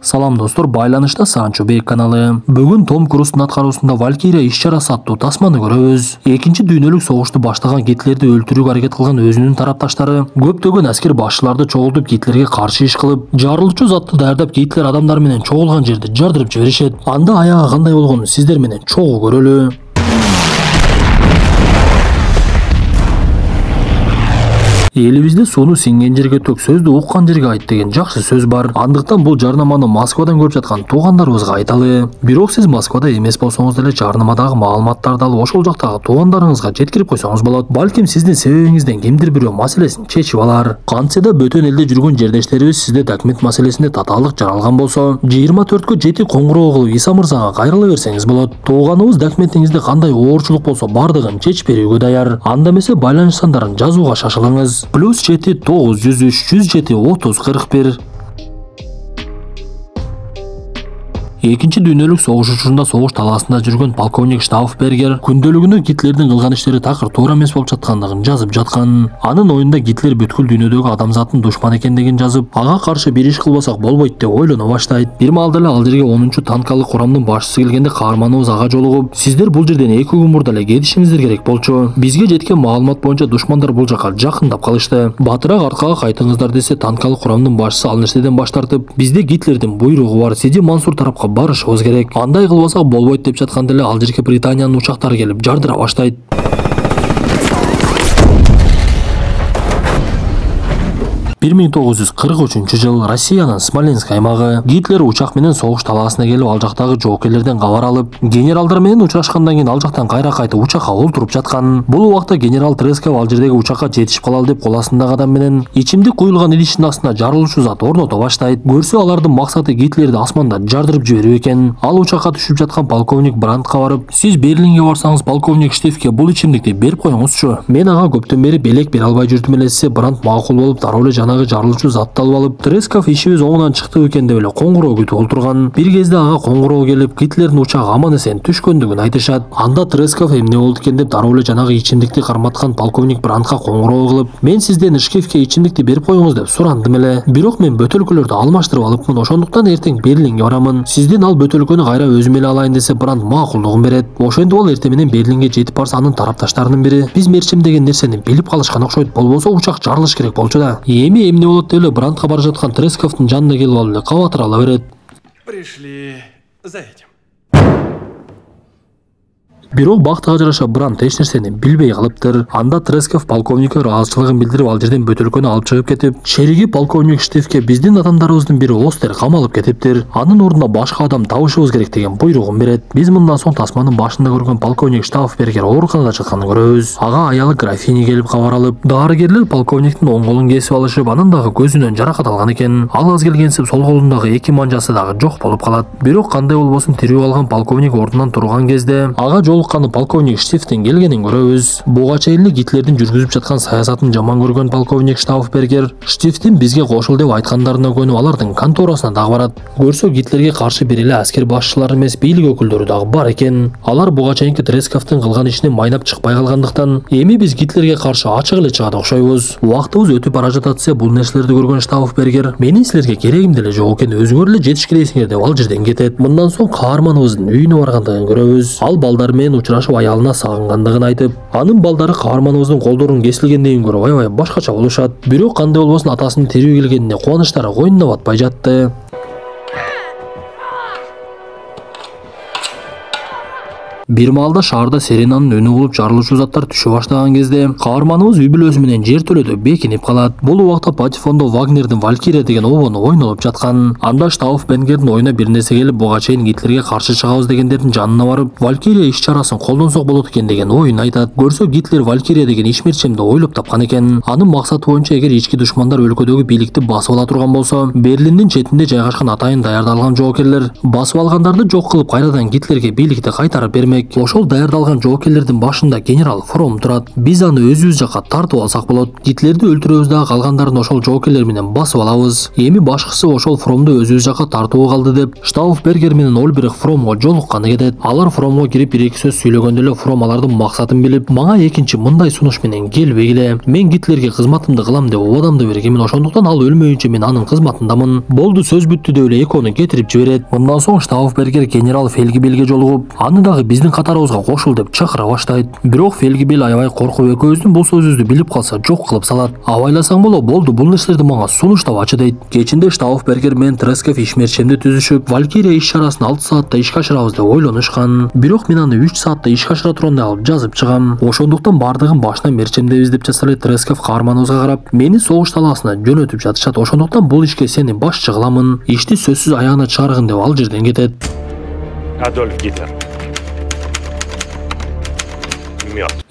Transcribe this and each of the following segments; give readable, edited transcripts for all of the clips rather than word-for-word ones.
Салам достор, байланышта Санчо Бек каналы. Бүгүн Том Круздун аткаруусунда Валькирия иш-чарасы аттуу тасманы көрөбүз. Экинчи дүйнөлүк согушту баштаган Гитлерди өлтүрүүгө аракет кылган өзүнүн тарапташтары көптөгөн аскер башчыларды чогултуп Гитлерге каршы иш кылып, жарылуучу затты даярдап Гитлер адамдары менен чогулган жерди жардырып жиберишет. Анда аягы кандай болгонун сиздер менен чогуу көрөлү. Элибизде сууну сиңген жерге төк, сөздү уккан жерге айт деген жакшы сөз бар. Андыктан бул жарнаманы Москвадан көрүп жаткан туугандарыбызга айталы. Бирок сиз Москвада эмес болсоңуз деле жарнамадагы маалыматтарды алып ошол жактагы туугандарыңызга жеткирип койсоңуз болот. Балким сиздин себебиңизден кимдир бирөө маселесин чечип алар. Кантсе да бөтөн элде жүргөн жердештерибиз сизде документ маселесинде татаалык жаралган болсо, 24-кө 7 коңгуроо кылып Иса мырзага кайрыла берсеңиз болот. Тууганыбыз документиңизде кандай оорчулук болсо бардыгын чечип берүүгө даяр. Анда эмесе байланыш сандарын жазууга шашылыңыз. +7 903 107 30 41. Экинчи дүйнөлүк согуш учурунда согуш талаасында жүргөн полковник Штауфбергер күндөлүгүнө Гитлердин кылган иштери такыр туура эмес болуп жаткандыгын жазып жаткан. Анын оюнда Гитлер бүткүл дүйнөдөгү адамзаттын душманы экендигин жазып, ага каршы бир иш кылбасак болбойт деп ойлоно баштайт. Бир маалда эле ал жерге 10-чу танкалык курамдын башчысы келгенде каарманыбыз ага жолугуп, сиздер бул жерден 2 күн мурда эле кетишиңиздер керек болчу. Бизге жеткен маалымат боюнча душмандар бул жака жакындап калышты. Батыраак аркага кайтыңыздар десе, танкалык курамдын башчысы ал нерседен баш тартып, бизде Гитлердин буйругу бар, Сиди Мансур тарапка барышыбыз керек. Андай кылбасак болбойт деп жатканда эле ал жерге Британиянын учактары келип жардыра баштайт. 1943-жыл Россиянын Смоленск аймагы. Гитлер учак менен согуш талаасына келип, ал жактагы жоокерлерден кабар алып, генералдар менен учурашкандан кийин ал жактан кайра кайтып учакка олтуруп жаткан. Бул убакта генерал Тресков ал жердеги учакка жетишип калалы деп кол астындагы адам менен ичимдик куюлган идиштин астына жарылуучу зат орното баштайт. Көрсө алардын максаты Гитлерди асманда жардырып жиберүү экен. Ал учакка түшүп жаткан полковник Брандтка барып, сиз Берлинге барсаңыз полковник Штефке бул ичимдикти берип коюңузчу. Мен ага көптөн бери белек бере албай жүрдүм эле десе, Брандт макул болуп дароо эле жарылуучу затты алып алып, Тресков ишибиз оңунан чыкты экен деп эле коңгуроо күтүп олтурган. Бир кезде ага коңгуроо келип, Гитлердин учагы аман эсен түшкөндүгүн айтышат. Анда Тресков эмне болду экен деп дароо эле жанагы ичимдикти карматкан полковник Брандтка коңгуроо кылып, мен сизден Шкефке ичимдикти берип коюңуз деп сурандым эле. Бирок мен бөтөлкөлөрдү алмаштырып алыпмын, ошондуктан эртең Берлинге барамын. Сизден ал бөтөлкөнү кайра өзүм эле алайын десе, Брандт макулдугун берет. Ошентип ал эртең менен Берлинге жетип барса, анын тарапташтарынын бири, биз мерчим деген нерсени билип калышкан окшойт, болбосо учак жарылыш керек болчу да. Эми эмне болот деп эле Брандтка бара жаткан Тресковдун жанына келип алып эле кабатыра ала берет. Пришли за этим. Бирок бактыга жараша Брандт эч нерсени билбей калыптыр. Анда Тресков полковникке ыраазычылыгын билдирип, ал жерден бөтөлкөнү алып чыгып кетип, шериги полковник Штефке биздин адамдарыбыздын бири Остер камалып кетиптир. Анын ордуна башка адам табышыбыз керек деген буйругун берет. Биз мындан соң тасманын башында көргөн полковник Штауфбергер ооруканада жатканын көрөбүз. Ага аялы графиня келип кабар алып, дарыгерлер полковниктин оң колун кесип алышып, анын дагы көзүнөн жаракат алган экен. Ал аз келгенсип сол колундагы 2 манжасы дагы жок болуп калат. Бирок кандай болбосун тирүү калган полковник ордунан турган кезде ага жолукканы полковник Штефтин келгенин көрөбүз. Буга чейин Гитлердин жүргүзүп жаткан саясатын жаман көргөн полковник Штауфбергер Штефтин бизге кошул деп айткандарына көнүп алардын конторасына дагы барат. Көрсө Гитлерге каршы бир эле аскер башчылары эмес, бийлик өкүлдөрү дагы бар экен. Алар буга чейинки Тресковдун кылган ишини майнап чыкпай калгандыктан эми биз Гитлерге каршы ачык эле чыгат окшойбуз. Убактыбыз өтүп бара жатат десе, бул нерселерди көргөн Штауфбергер, менин силерге керегим деле жок экен, өзүңөр эле жетишкилейсиңер деп ал жерден кетет. Мындан соң каарманыбыздын үйүнө баргандыгын көрөбүз. Ал балдары менен учурашып аялына сагынгандыгын айтып, анын балдары каарманыбыздын колдорунун кесилгендигин көрүп аябай башкача болушат. Бирок кандай болбосун атасынын тирүү келгенине кубанычтары койнуна батпай жатты. Бир маалда шаарда сиренанын үнү болуп жарылуучу заттар түшө баштаган кезде каарманыбыз үй бүлөсү менен жер төлөдө бекинип калат. Бул убакта патефондо Вагнердин Валькирия деген обону ойнолуп жаткан. Анда Штауфбергердин оюна бир нерсе келип, буга чейин Гитлерге каршы чыгабыз дегендердин жанына барып, Валькирия иш-чарасын колдонсок болот экен деген оюн айтат. Көрсө Гитлер Валькирия деген ишмерчемди ойлоп тапкан экен. Анын максаты боюнча эгер ички душмандар өлкөдөгү бийликти басып ала турган болсо, Берлиндин четинде жайгашкан атайын даярдалган жоокерлер басып алгандарды жок кылып, кайрадан Гитлерге бийликти кайтарып бермек. келмек. Ошол даярдалган жоокерлердин башында генерал Фром турат. Биз аны өзүбүз жакка тартып алсак болот. Гитлерди өлтүрөбүз дагы калгандарын ошол жоокерлер менен басып алабыз. Эми башкысы ошол Фромду өзүбүз жакка тартуу калды деп Штауфбергер менен Ольбрих Фромго жолукканы кетет. Алар Фромго кирип бир-эки сөз сүйлөгөндө эле Фром алардын максатын билип, мага экинчи мындай сунуш менен келбегиле. Мен Гитлерге кызматымды кылам деп убадамды берген. Ошондуктан ал өлмөйүнчө мен анын кызматындамын. Болду, сөз бүттү деп эле экөөнү кетирип жиберет. Мындан соң Штауфбергер генерал Фельгибелге жолугуп, аны дагы биздин катарыбызга кошул деп чакыра баштайт. Бирок Фельгибел аябай коркуп экөөбүздүн бул сөзүбүздү билип калса жок кылып салат. Абайласаң болду, бул нерселерди мага сунуштабачы дейт. Кечинде Штауфбергер менен Тресков ишмерчемди түзүшүп, Валькирия иш-чарасын 6 саатта ишке ашырабыз деп ойлонушкан. Бирок мен аны 3 саатта ишке ашыра тургандай алып жазып чыгам. Ошондуктан бардыгын башынан мерчемдебиз деп жатса эле Тресков каарманыбызга карап, мени согуш талаасына жөнөтүп жатышат. Ошондуктан бул ишке сени башчы кыламын. Ишти сөзсүз аягына чыгаргын деп ал жерден кетет. Адольф Гитлер.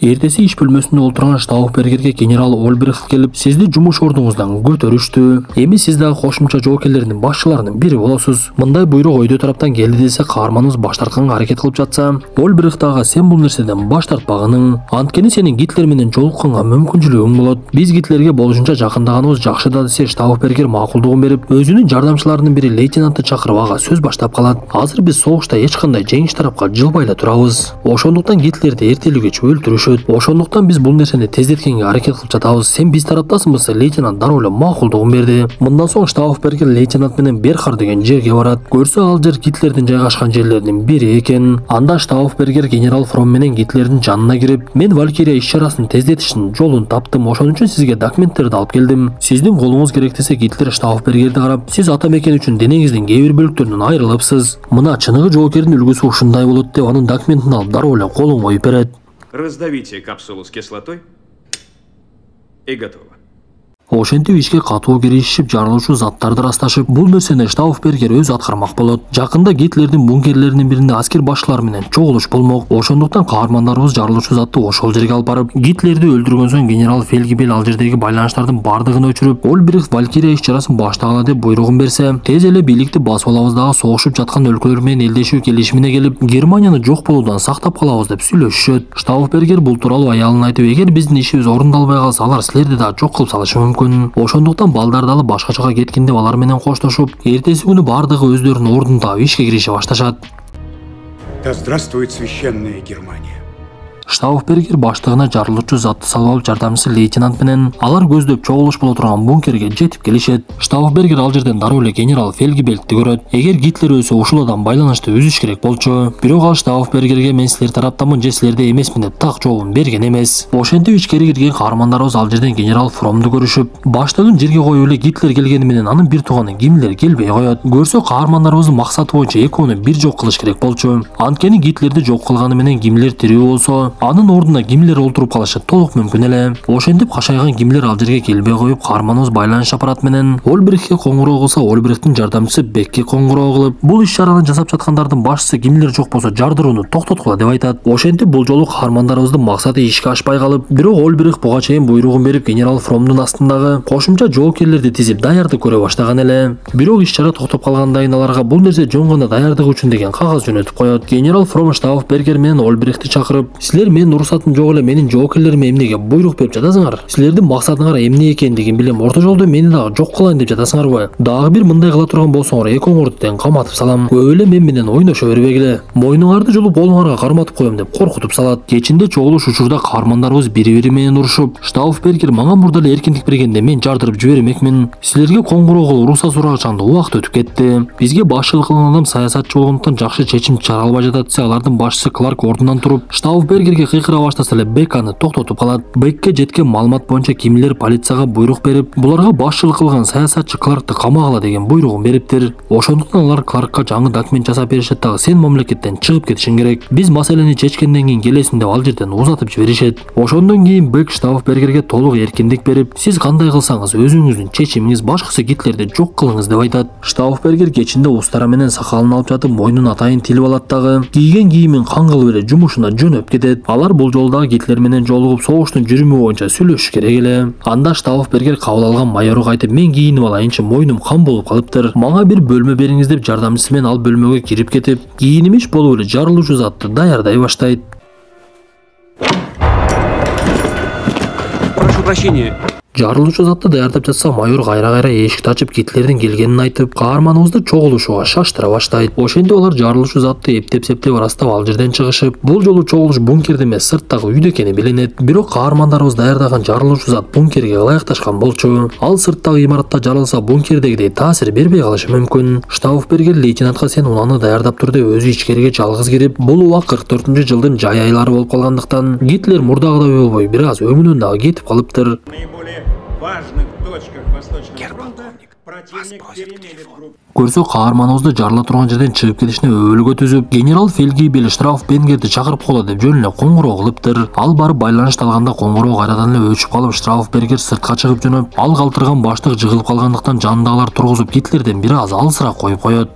Эртеси иш бөлмөсүндө отурган Штауфбергерге генерал Ольбрихт келип, сизди жумуш ордуңуздан көтөрүштү. Эми сиз дагы кошумча жоокерлердин башчыларынын бири болосуз. Мындай буйрук өйдө тараптан келди десе, каарманыбыз баш тартканга аракет кылып жатса, Ольбрихт дагы сен бул нерседен баш тартпагының. Анткени сенин Гитлер менен жолукканга мүмкүнчүлүгүң болот. Биз Гитлерге болушунча жакындаганыбыз жакшы да десе, Штауфбергер макулдугун берип, өзүнүн жардамчыларынын бири лейтенантты чакырып ага сөз баштап калат. Азыр биз согушта эч кандай жеңиш тарапка жылбай эле турабыз. Ошондуктан Гитлерди эртелүү-кеч өлтүрүшөт. Ошондуктан биз бул нерсени тездеткенге аракет кылып жатабыз. Сен биз тараптасыңбы? Лейтенант дароо эле макулдугун берди. Мындан соң Штауфбергер лейтенант менен Берхар деген жерге барат. Көрсө ал жер Гитлердин жайгашкан жерлеринин бири экен. Анда Штауфбергер генерал Фром менен Гитлердин жанына кирип, мен Валькирия иш-чарасын тездетиштин жолун таптым. Ошон үчүн сизге документтерди алып келдим. Сиздин колуңуз керек десе, Гитлер Штауфбергерди карап, сиз ата мекен үчүн денеңиздин кээ бир бөлүктөрүнөн айрылыпсыз. Мына чыныгы жоокердин үлгүсү ушундай болот деп анын документин алып дароо эле колуң коюп берет. Раздавите капсулу с кислотой и готово. Ошентип ишке катуу киришип, жарылуучу заттарды ырасташып, бул нерсени Штауфбергер өзү аткармак болот. Жакында Гитлердин бункерлеринин биринде аскер башчылары менен чогулуш болмок. Ошондуктан каармандарыбыз жарылуучу затты ошол жерге алып барып, Гитлерди өлтүргөн соң генерал Фельгибел ал жердеги байланыштардын бардыгын өчүрүп, Ольбрихт Валькирия иш-чарасын баштагыла деп буйругун берсе, тез эле бийликти басып алабыз дагы согушуп жаткан өлкөлөр менен элдешүү келишимине келип, Германияны жок болуудан сактап калабыз деп сүйлөшүшөт. Штауфбергер бул тууралуу аялына айтып, эгер биздин ишибиз орундалбай калса, алар силерди да жок кылып салышы мүмкүн. Ошондуктан балдарды алып башка жака кеткин деп алар менен коштошуп, эртеси күнү бардыгы өздөрүнүн ордун таап ишке кирише башташат. Да здравствует священная Германия. Штауфбергер баштыгына жарылуучу затты салып алып жардамчысы лейтенант менен алар көздөп чогулуш боло турган бункерге жетип келишет. Штауфбергер ал жерден дароо эле генерал Фельгибелди көрөт. Эгер Гитлер өлсө ушул адам байланышты үзүш керек болчу. Бирок ал Штауфбергерге мен силер тараптамын же силерде эмесмин деп так жообун берген эмес. Ошентип ичкери кирген каармандарыбыз ал жерден генерал Фромду көрүшүп, баштыгын жерге коюп эле Гитлер келгени менен анын бир тууганы Гиммлер келбей коет. Көрсө каармандарыбыздын максаты боюнча экөөнү бир жок кылыш керек болчу. Анткени Гитлерди жок кылганы менен Гиммлер тирүү болсо, анын ордуна Гиммлер олтуруп калышы толук мүмкүн эле. Ошентип кашайган Гиммлер ал жерге келбей коюп, каарманыбыз байланыш аппарат менен Ольбрихтке коңгуроо кылса, Ольбрихттин жардамчысы Бекке коңгуроо кылып, бул иш-чараны жасап жаткандардын башчысы Гиммлер жок болсо жардырууну токтоткула деп айтат. Ошентип бул жолу каармандарыбыздын максаты ишке ашпай калып, бирок Ольбрихт буга чейин буйругун берип генерал Фромдун астындагы кошумча жоокерлерди тизип даярдык көрө баштаган эле. Бирок иш-чара токтоп калгандан аларга бул нерсе жөн гана даярдык үчүн деген кагаз жөнөтүп коет. Генерал Фром Штауфбергер менен Ольбрихтти чакырып, силер менин уруксатым жок эле менин жоокерлериме эмнеге буйрук берип жатасыңар? Силердин максатыңар эмне экендигин билем. Орто жолдо мени дагы жок кылайын деп жатасыңарбы? Дагы бир мындай кыла турган болсоңор, экөөңөрдү тең каматып салам. Көп эле мен менен ойношо бербегиле. Мойнуңарды жулуп колуңарга карматып коем деп коркутуп салат. Кечинде чогулуш учурда каармандарыбыз бири-бири менен урушуп, Штауфбергер мага мурда эле эркиндик бергенде мен жардырып жибермекмин. Силерге коңгуроо кылып уруксат сурагачаңда убакыт өтүп кетти. Бизге башчылык кылган адам саясатчы болгондуктан жакшы чечим чыгара албай жатат десе, алардын башчысы Кларк ордунан туруп, Штауфбергерге кыйкыра баштаса эле Бек аны токтотуп калат. Бекке жеткен маалымат боюнча Гиммлер полицияга буйрук берип, буларга башчылык кылган саясатчы Кларкты камагыла деген буйругун бериптир. Ошондуктан алар Кларкка жаңы документ жасап беришет дагы, сен мамлекеттен чыгып кетишиң керек. Биз маселени чечкенден кийин келесиң деп ал жерден узатып жиберишет. Ошондон кийин Бек Штауфбергерге толук эркиндик берип, сиз кандай кылсаңыз өзүңүздүн чечимиңиз, башкысы Гитлерди жок кылыңыз деп айтат. Штауфбергер кечинде устара менен сакалын алып жатып, мойнун атайын тилип алат дагы, кийген кийимин кан кылып эле жумушуна жөнөп кетет. Алар бул жолдагы Гитлер менен жолугуп согуштун жүрүмү боюнча сүйлөшүш керек эле. Анда Штауфбергер кабыл алган майору кайтып, мен кийинип алайынчы, мойнум кан болуп калыптыр. Мага бир бөлмө бериңиз деп жардамчысы менен ал бөлмөгө кирип кетип, кийиним болуп эле жарылуучу затты даярдай баштайт. Прошу прощения. Жарылуучу затты даярдап жатса, майор кайра эшикти ачып Гитлердин келгенин айтып, каарманыбызды чогулушууга шаштыра баштайт. Ошентип алар жарылуучу затты эптеп ырастап ал жерден чыгышып, бул жолу чогулуш бункерде эмес, сырттагы үйдө экени билинет. Бирок каармандарыбыз даярдаган жарылуучу зат бункерге ылайыкташкан болчу. Ал сырттагы имаратта жарылса, бункердегидей таасир бербей калышы мүмкүн. Штауфбергер лейтенантка сен унаны даярдап тур деп өзү ичкериге жалгыз кирип, бул убак 44-жылдын жай айлары болуп калгандыктан Гитлер мурдагыдай болбой бир аз өңүнөн дагы кетип калыптыр. Важных точках Восточного фронта противник перемелет группу. Көрсө каарманыбызды жарыла турган жерден чыгып кетишине өбөлгө түзүп, генерал Фельгибель Штауфбергерди чакырып кола деп жөнүнө коңгуроо кылыптыр. Ал барып байланышты алганда коңгуроо кайрадан эле өчүп калып, Штауфбергер сыртка чыгып жөнөп, ал калтырган баштык жыгылып калгандыктан жанындагылар тургузуп Гитлерден бир аз алысыраак коюп коет.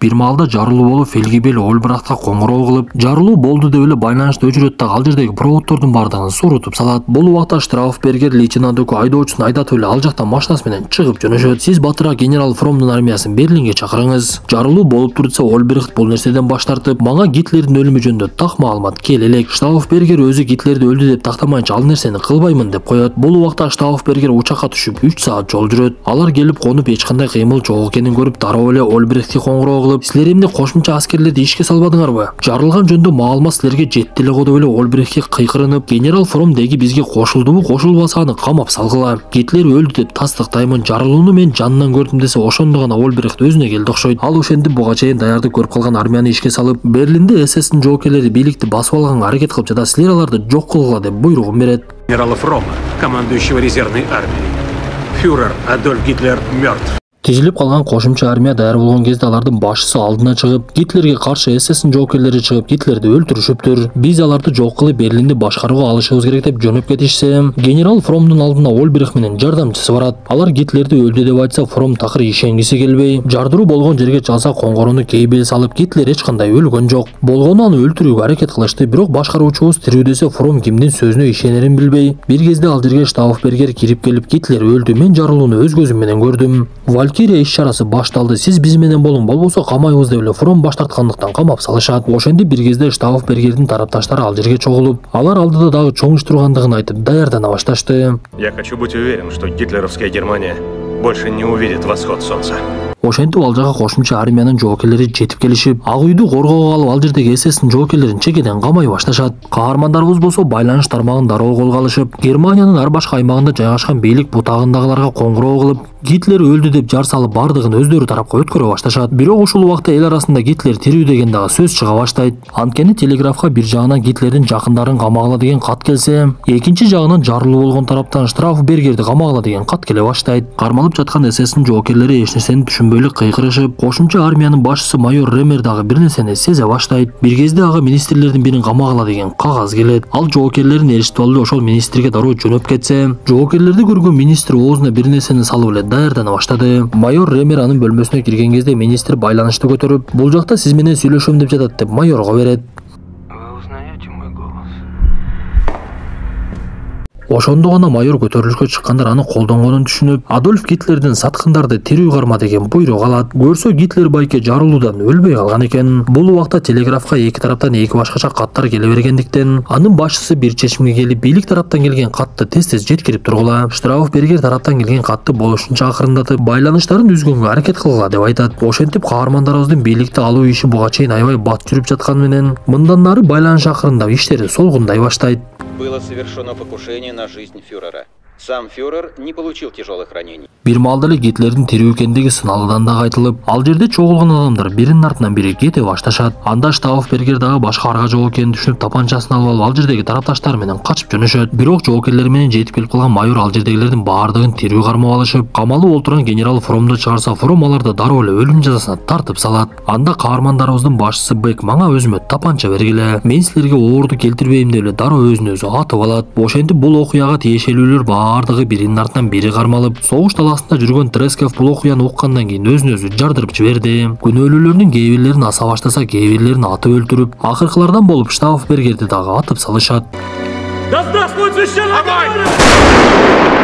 Бир маалда жарылуу болуп, Фельгибель Ольбрахтка коңгуроо кылып, жарылуу болду деп эле байланышты өчүрөт да ал жердеги проводдордун бардыгын сурутуп салат. Бул убакта Штауфбергер лейтенант өкү айдоочусун айдатып эле ал жактан машинасы менен чыгып жөнөшөт. Сиз батыраак генерал Фромдун армиясын Берлинге чакырыңыз. Жарылуу болуп турса, Ольбрахт бул нерседен баш тартып, мага Гитлердин өлүмү жөнүндө так маалымат кел элек. Штауфбергер өзү Гитлерди өлдү деп тактамайынча ал нерсени кылбаймын деп коет. Бул убакта Штауфбергер учакка түшүп 3 саат жол жүрөт. Алар келип конуп эч кандай кыймыл жок экенин көрүп, дароо эле Ольбрахтке коңгуроо кылып, силер эмне кошумча аскерлерди ишке салбадыңарбы? Жарылган жөндө маалымат силерге жетти эле го деп эле Ольбрахтке кыйкырынып, генерал Фром деги бизге кошулдубу, кошулбаса аны камап салгыла. Гитлер өлдү деп тастыктаймын. Жарылууну мен жанынан көрдүм десе, ошондо гана Ольбрахт өзүнө келди окшойт. Ал ошентип буга чейин даярды көрүп калган армияны ишке салып, Берлинде ССтин жоокерлери бийликти басып алганга аракет кылып жада, силер аларды жок кылгыла деп буйругун берет. Генерала Фрома, командующего резервной армией. Фюрер Адольф Гитлер мертв. Тизилип калган кошумча армия даяр болгон кезде алардын башчысы алдына чыгып, Гитлерге каршы ССтин жоокерлери чыгып, Гитлерди өлтүрүшүптүр. Биз аларды жок кылып Берлинди башкарууга алышыбыз керек деп жөнөп кетишсе, генерал Фромдун алдына Ольбрахт менен жардамчысы барат. Алар Гитлерди өлдү деп айтса, Фром такыр ишенгиси келбей, жардыруу болгон жерге чалса коңгуроону кейбел салып, Гитлер эч кандай өлгөн жок. Болгону аны өлтүрүүгө аракет кылышты, бирок башкаруучубуз тирүү десе, Фром кимдин сөзүнө ишенерин билбей, бир кезде ал жерге Штауфбергер кирип келип, Гитлер өлдү, мен жарылууну өз көзүм менен көрдүм. Валькирия иш-чарасы башталды. Сиз биз менен болуң, болбосо камайбыз деп эле Фром баш тарткандыктан камап салышат. Ошентип бир кезде Штауфбергердин тарапташтары ал жерге чогулуп, алар алдыда дагы чоң иш тургандыгын айтып даярдана башташты. Я хочу быть уверен, что гитлеровская Германия больше не увидит восход солнца. Ошентип ал жака кошумча армиянын жоокерлери жетип келишип, Ак үйдү коргоого алып, ал жердеги ССтин жоокерлерин чекеден камай башташат. Каармандарыбыз болсо байланыш тармагын дароо колго алышып, Германиянын ар башка аймагында жайгашкан бийлик бутагындагыларга коңгуроо кылып, Гитлер өлдү деп жар салып, бардыгын өздөрү тарапка өткөрө башташат. Бирок ушул убакта эл арасында Гитлер тирүү деген дагы сөз чыга баштайт. Анткени телеграфка бир жагынан Гитлердин жакындарын камагыла деген кат келсе, экинчи жагынан жарылуу болгон тараптан Штауфбергерди камагыла деген кат келе баштайт. Кармалып жаткан ССтин жоокерлери эч нерсени түшүнбөй эле кыйкырышып, кошумча армиянын башчысы майор Ремер дагы бир нерсени сезе баштайт. Бир кезде ага министрлердин бирин камагыла деген кагаз келет. Ал жоокерлерин ээрчитип алып эле ошол министрге дароо жөнөп кетсе, жоокерлерди көргөн министр оозуна бир нерсени салып эле даярдана баштады. Майор Ремер анын бөлмөсүнө кирген кезде министр байланышты көтөрүп, бул жакта сиз менен сүйлөшөм деп жатат деп майорго берет. Ошондо гана майор көтөрүлүшкө чыккандар аны колдонгонун түшүнүп, Адольф Гитлердин саткындарды тирүү карма деген буйрук алат. Көрсө Гитлер байке жарылуудан өлбөй калган экен. Бул убакта телеграфка эки тараптан эки башкача каттар келе бергендиктен, анын башчысы бир чечимге келип, бийлик тараптан келген катты тез-тез жеткирип тургула. Штауфбергер тараптан келген катты болушунча акырындатып, байланыштарын үзгөнгө аракет кылгыла деп айтат. Ошентип каармандарыбыздын бийликти алуу иши буга чейин аябай бат жүрүп жатканы менен, мындан нары байланыш акырындап иштери солгундай баштайт. Было совершено покушение на жизнь фюрера. Сам фюрер не получил тяжелых ранений. Бир маалда эле Гитлердин тирүү экендиги сыналгыдан дагы айтылып, ал жерде чогулган адамдар биринин артынан бири кете башташат. Анда Штауфбергер дагы башка арга жок экенин түшүнүп, тапанчасын алып ал жердеги тарапташтары менен качып жөнөшөт. Бирок жоокерлер менен жетип келип калган майор ал жердегилердин баардыгын тирүү кармап алышып, камалып олтурган генерал Фромду чыгарса, Фром аларды дароо эле өлүм жазасына тартып салат. Анда каармандарыбыздын башчысы Бек мага өзүмө тапанча бергиле, мен силерге оорду келтирбейм деп эле дароо өзүн өзү атып алат. Ошентип бул окуяга тиешелүүлөр баардыгы биринин артынан бири кармалып, согуш астында жүргөн Тресков бул окуяны уккандан кийин өзүн өзү жардырып жиберди. Күнөөлүүлөрдүн кээ бирлерин аса баштаса, кээ бирлерин атып өлтүрүп, акыркылардан болуп Штауфбергерди дагы атып салышат. Да здравствует священная!